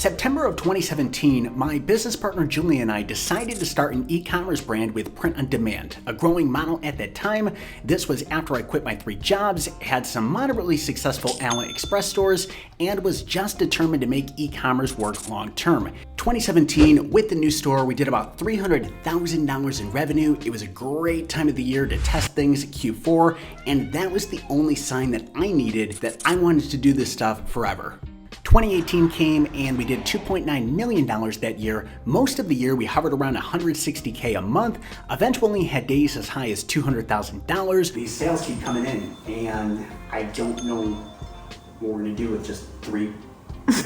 September of 2017, my business partner Julie and I decided to start an e-commerce brand with print on demand, a growing model at that time. This was after I quit my 3 jobs, had some moderately successful Allen Express stores, and was just determined to make e-commerce work long term. 2017, with the new store, we did about $300,000 in revenue. It was a great time of the year to test things at Q4, and that was the only sign that I needed that I wanted to do this stuff forever. 2018 came and we did $2.9 million that year. Most of the year we hovered around $160K a month, eventually had days as high as $200,000. These sales keep coming in and I don't know what we're gonna do with just 3.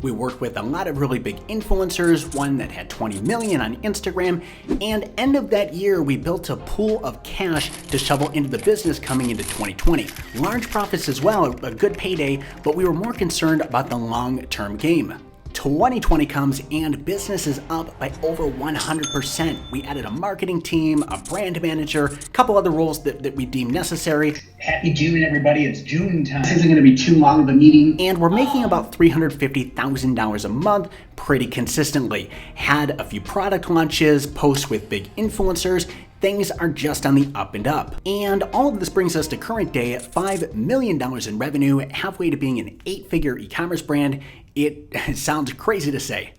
We worked with a lot of really big influencers, one that had 20 million on Instagram, and end of that year we built a pool of cash to shovel into the business coming into 2020. Large profits as well, a good payday, but we were more concerned about the long-term game. 2020 comes and business is up by over 100%. We added a marketing team, a brand manager, a couple other roles that we deemed necessary. Happy June, everybody. It's June time. This isn't going to be too long of a meeting. And we're making about $350,000 a month pretty consistently. Had a few product launches, posts with big influencers. Things are just on the up and up. And all of this brings us to current day at $5 million in revenue, halfway to being an 8-figure e-commerce brand. It sounds crazy to say.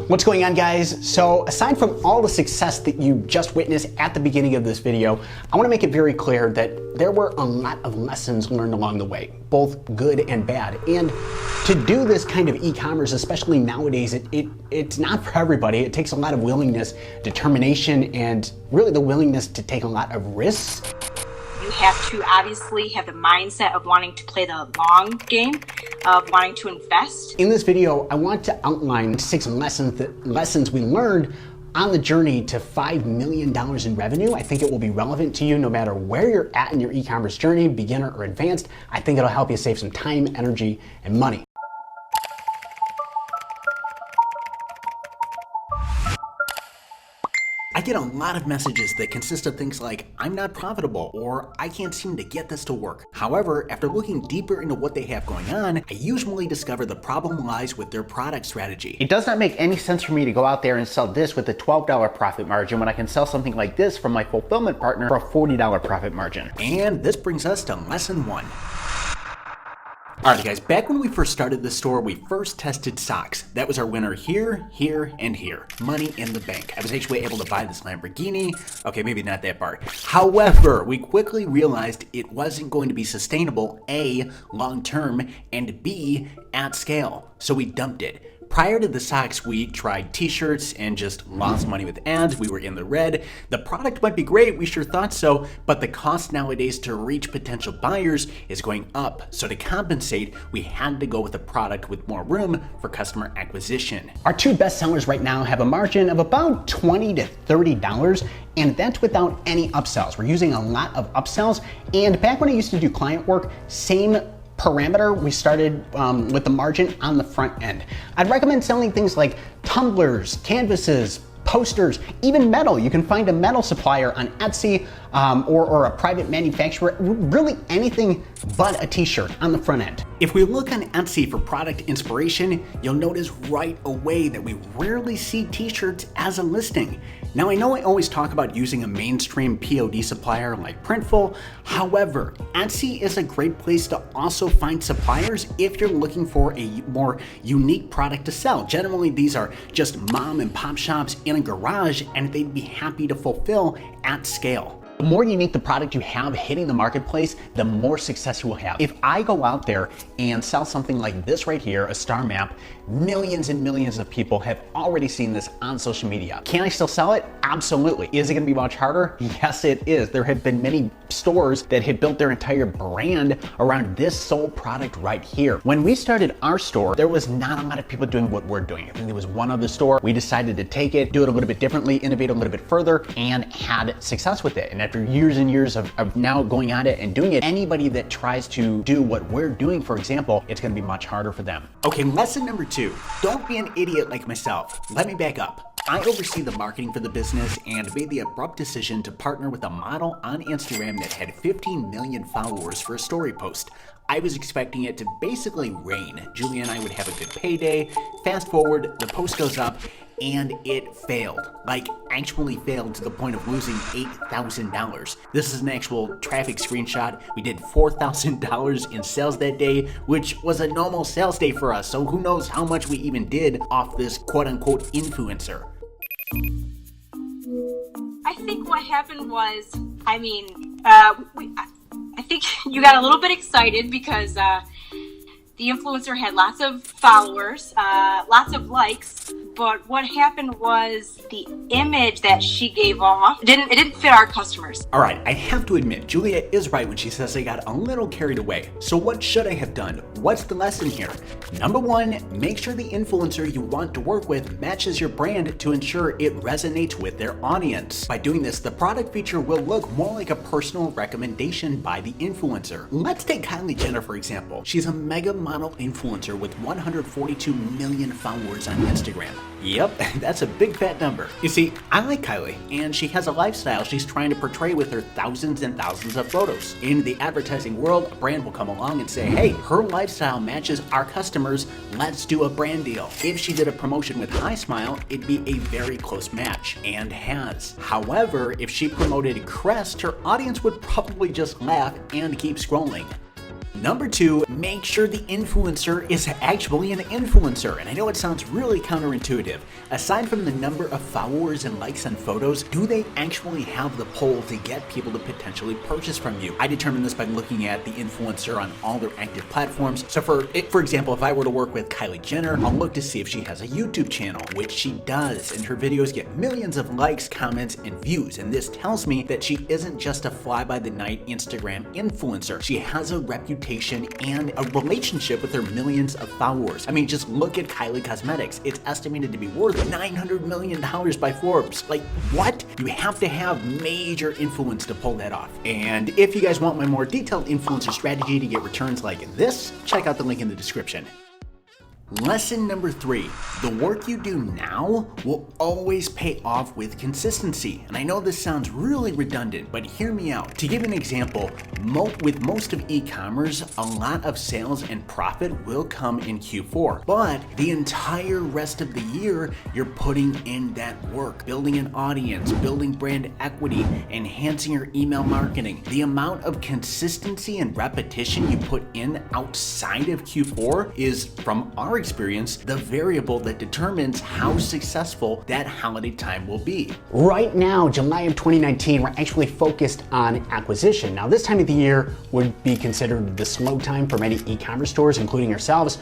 What's going on, guys? So aside from all the success that you just witnessed at the beginning of this video, I want to make it very clear that there were a lot of lessons learned along the way, both good and bad. And to do this kind of e-commerce, especially nowadays, it's not for everybody. It takes a lot of willingness, determination, and really the willingness to take a lot of risks. You have to obviously have the mindset of wanting to play the long game, of wanting to invest. In this video, I want to outline 6 lessons we learned on the journey to $5 million in revenue. I think it will be relevant to you no matter where you're at in your e-commerce journey, beginner or advanced. I think it'll help you save some time, energy, and money. I get a lot of messages that consist of things like, I'm not profitable, or I can't seem to get this to work. However, after looking deeper into what they have going on, I usually discover the problem lies with their product strategy. It does not make any sense for me to go out there and sell this with a $12 profit margin when I can sell something like this from my fulfillment partner for a $40 profit margin. And this brings us to lesson 1. Alright guys, back when we first started the store, we first tested socks. That was our winner here, here, and here. Money in the bank. I was actually able to buy this Lamborghini. Okay, maybe not that part. However, we quickly realized it wasn't going to be sustainable, A, long term, and B, at scale. So we dumped it. Prior to the socks, we tried t-shirts and just lost money with ads. We were in the red. The product might be great, we sure thought so, but the cost nowadays to reach potential buyers is going up. So to compensate, we had to go with a product with more room for customer acquisition. Our 2 best sellers right now have a margin of about $20 to $30, and that's without any upsells. We're using a lot of upsells, and back when I used to do client work, same parameter, we started with the margin on the front end. I'd recommend selling things like tumblers, canvases, posters, even metal. You can find a metal supplier on Etsy or a private manufacturer, really anything but a t-shirt on the front end. If we look on Etsy for product inspiration, you'll notice right away that we rarely see t-shirts as a listing. Now I know I always talk about using a mainstream POD supplier like Printful. However, Etsy is a great place to also find suppliers if you're looking for a more unique product to sell. Generally, these are just mom and pop shops in a garage, and they'd be happy to fulfill at scale. The more unique the product you have hitting the marketplace, the more success you will have. If I go out there and sell something like this right here, a star map, millions and millions of people have already seen this on social media. Can I still sell it? Absolutely. Is it gonna be much harder? Yes, it is. There have been many stores that had built their entire brand around this sole product right here. When we started our store, there was not a lot of people doing what we're doing. I think there was one other store. We decided to take it, do it a little bit differently, innovate a little bit further, and had success with it. And after years and years of now going at it and doing it, anybody that tries to do what we're doing, for example, it's gonna be much harder for them. Okay, lesson number 2, don't be an idiot like myself. Let me back up. I oversee the marketing for the business and made the abrupt decision to partner with a model on Instagram that had 15 million followers for a story post. I was expecting it to basically rain. Julia and I would have a good payday. Fast forward, the post goes up, and it failed. Like, actually failed to the point of losing $8,000. This is an actual traffic screenshot. We did $4,000 in sales that day, which was a normal sales day for us, so who knows how much we even did off this quote-unquote influencer. I think what happened was, I think you got a little bit excited because the influencer had lots of followers, lots of likes, but what happened was the image that she gave off it didn't fit our customers. All right, I have to admit, Julia is right when she says I got a little carried away. So what should I have done? What's the lesson here? Number one, make sure the influencer you want to work with matches your brand to ensure it resonates with their audience. By doing this, the product feature will look more like a personal recommendation by the influencer. Let's take Kylie Jenner, for example. She's a mega model influencer with 142 million followers on Instagram. Yep, that's a big fat number. You see, I like Kylie, and she has a lifestyle she's trying to portray with her thousands and thousands of photos. In the advertising world, a brand will come along and say, hey, her lifestyle matches our customers, let's do a brand deal. If she did a promotion with High Smile, it'd be a very close match, and has. However, if she promoted Crest, her audience would probably just laugh and keep scrolling. Number two, make sure the influencer is actually an influencer. And I know it sounds really counterintuitive. Aside from the number of followers and likes on photos, do they actually have the pull to get people to potentially purchase from you? I determine this by looking at the influencer on all their active platforms. So for example, if I were to work with Kylie Jenner, I'll look to see if she has a YouTube channel, which she does, and her videos get millions of likes, comments, and views. And this tells me that she isn't just a fly-by-the-night Instagram influencer. She has a reputation and a relationship with her millions of followers. I mean, just look at Kylie Cosmetics. It's estimated to be worth $900 million by Forbes. Like, what? You have to have major influence to pull that off. And if you guys want my more detailed influencer strategy to get returns like this, check out the link in the description. Lesson number three, the work you do now will always pay off with consistency. And I know this sounds really redundant, but hear me out. To give an example, with most of e-commerce, a lot of sales and profit will come in Q4. But the entire rest of the year, you're putting in that work, building an audience, building brand equity, enhancing your email marketing. The amount of consistency and repetition you put in outside of Q4 is, from our experience, the variable that determines how successful that holiday time will be. Right now, July of 2019, we're actually focused on acquisition. Now, this time of the year would be considered the slow time for many e-commerce stores, including ourselves.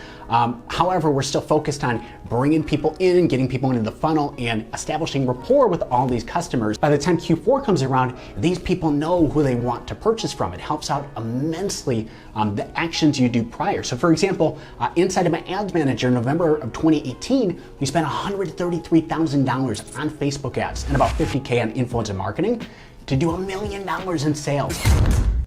However, we're still focused on bringing people in, getting people into the funnel, and establishing rapport with all these customers. By the time Q4 comes around, these people know who they want to purchase from. It helps out immensely the actions you do prior. So for example, inside of my ads manager in November of 2018, we spent $133,000 on Facebook ads and about $50K on influencer marketing to do $1 million in sales.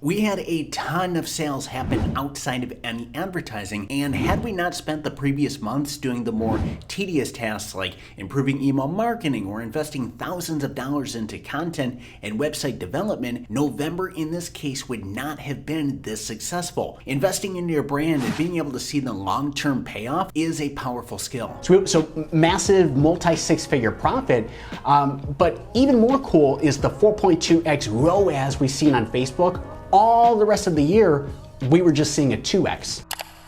We had a ton of sales happen outside of any advertising, and had we not spent the previous months doing the more tedious tasks like improving email marketing or investing thousands of dollars into content and website development, November in this case would not have been this successful. Investing into your brand and being able to see the long-term payoff is a powerful skill. So massive multi-six-figure profit, but even more cool is the 4.2x ROAS we've seen on Facebook. All the rest of the year, we were just seeing a 2x.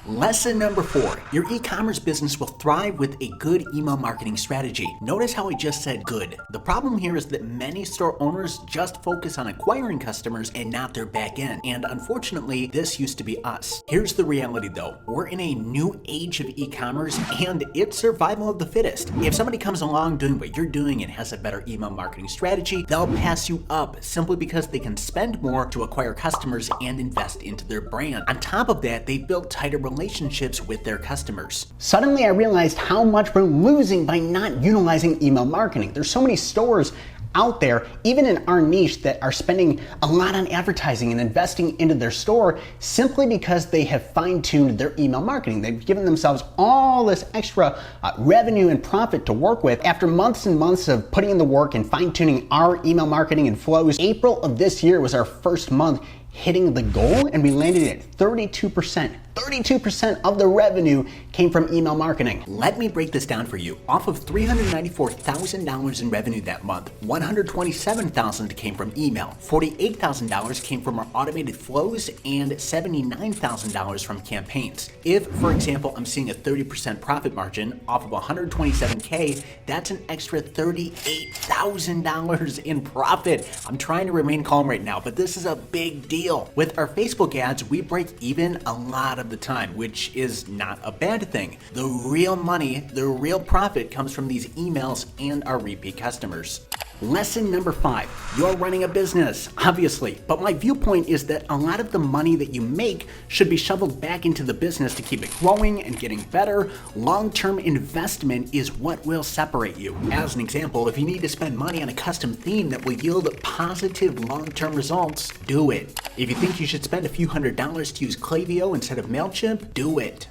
Lesson number 4, your e-commerce business will thrive with a good email marketing strategy. Notice how I just said good. The problem here is that many store owners just focus on acquiring customers and not their back end. And unfortunately, this used to be us. Here's the reality though. We're in a new age of e-commerce and it's survival of the fittest. If somebody comes along doing what you're doing and has a better email marketing strategy, they'll pass you up simply because they can spend more to acquire customers and invest into their brand. On top of that, they've built tighter relationships with their customers. Suddenly I realized how much we're losing by not utilizing email marketing. There's so many stores out there, even in our niche, that are spending a lot on advertising and investing into their store simply because they have fine-tuned their email marketing. They've given themselves all this extra revenue and profit to work with. After months and months of putting in the work and fine-tuning our email marketing and flows, April of this year was our first month hitting the goal, and we landed at 32%. 32% of the revenue came from email marketing. Let me break this down for you. Off of $394,000 in revenue that month, $127,000 came from email, $48,000 came from our automated flows, and $79,000 from campaigns. If, for example, I'm seeing a 30% profit margin off of $127K, that's an extra $38,000 in profit. I'm trying to remain calm right now, but this is a big deal. With our Facebook ads, we break even a lot of the time, which is not a bad thing. The real money, the real profit comes from these emails and our repeat customers. Lesson number 5, you're running a business, obviously, but my viewpoint is that a lot of the money that you make should be shoveled back into the business to keep it growing and getting better. Long-term investment is what will separate you. As an example, if you need to spend money on a custom theme that will yield positive long-term results, do it. If you think you should spend a few $100s to use Klaviyo instead of MailChimp, do it.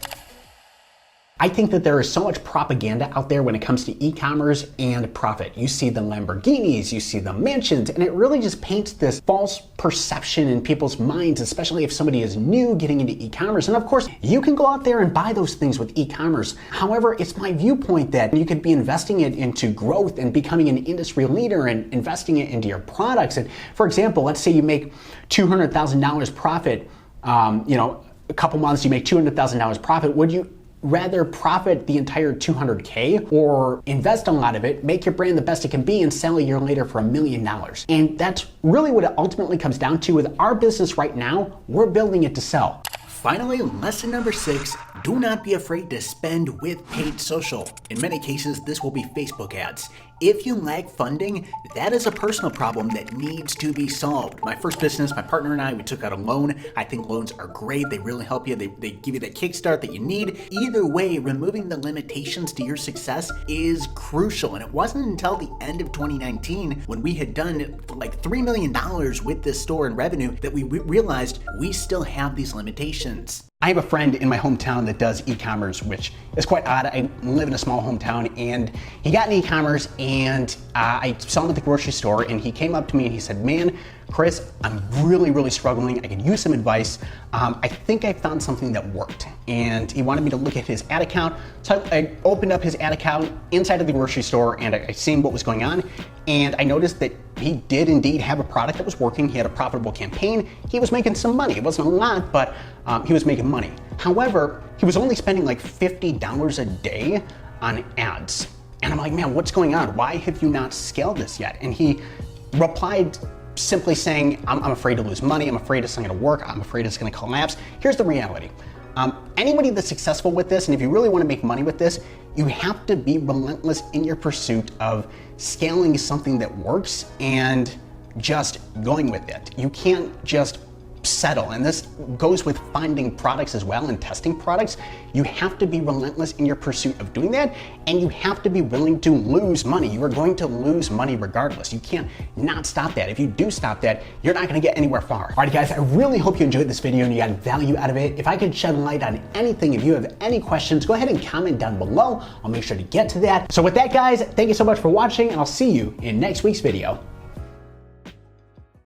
I think that there is so much propaganda out there when it comes to e-commerce and profit. You see the Lamborghinis, you see the mansions, and it really just paints this false perception in people's minds, especially if somebody is new getting into e-commerce. And of course, you can go out there and buy those things with e-commerce. However, it's my viewpoint that you could be investing it into growth and becoming an industry leader and investing it into your products. And for example, let's say you make $200,000 profit, a couple months you make $200,000 profit. Would you rather profit the entire 200K or invest a lot of it, make your brand the best it can be, and sell a year later for $1 million? And that's really what it ultimately comes down to. With our business right now, we're building it to sell. Finally, lesson number 6, do not be afraid to spend with paid social. In many cases, this will be Facebook ads. If you lack funding, that is a personal problem that needs to be solved. My first business, my partner and I, we took out a loan. I think loans are great. They really help you. They give you that kickstart that you need. Either way, removing the limitations to your success is crucial. And it wasn't until the end of 2019 when we had done like $3 million with this store in revenue that we realized we still have these limitations. I have a friend in my hometown that does e-commerce, which is quite odd. I live in a small hometown, and he got in e-commerce, and I saw him at the grocery store, and he came up to me and he said, "Man, Chris, I'm really struggling. I could use some advice. I think I found something that worked." And he wanted me to look at his ad account. So I opened up his ad account inside of the grocery store, and I seen what was going on. And I noticed that he did indeed have a product that was working. He had a profitable campaign. He was making some money. It wasn't a lot, but he was making money. However, he was only spending like $50 a day on ads. And I'm like, man, what's going on? Why have you not scaled this yet? And he replied simply saying, I'm afraid to lose money. I'm afraid it's not going to work. I'm afraid it's going to collapse. Here's the reality. Anybody that's successful with this, and if you really want to make money with this, you have to be relentless in your pursuit of scaling something that works and just going with it. You can't just settle. And this goes with finding products as well and testing products. You have to be relentless in your pursuit of doing that, and you have to be willing to lose money. You are going to lose money regardless. You can't not stop that. If you do stop that, you're not going to get anywhere far. All right, guys, I really hope you enjoyed this video and you got value out of it. If I could shed light on anything, if you have any questions, go ahead and comment down below. I'll make sure to get to that. So with that, guys, thank you so much for watching, and I'll see you in next week's video.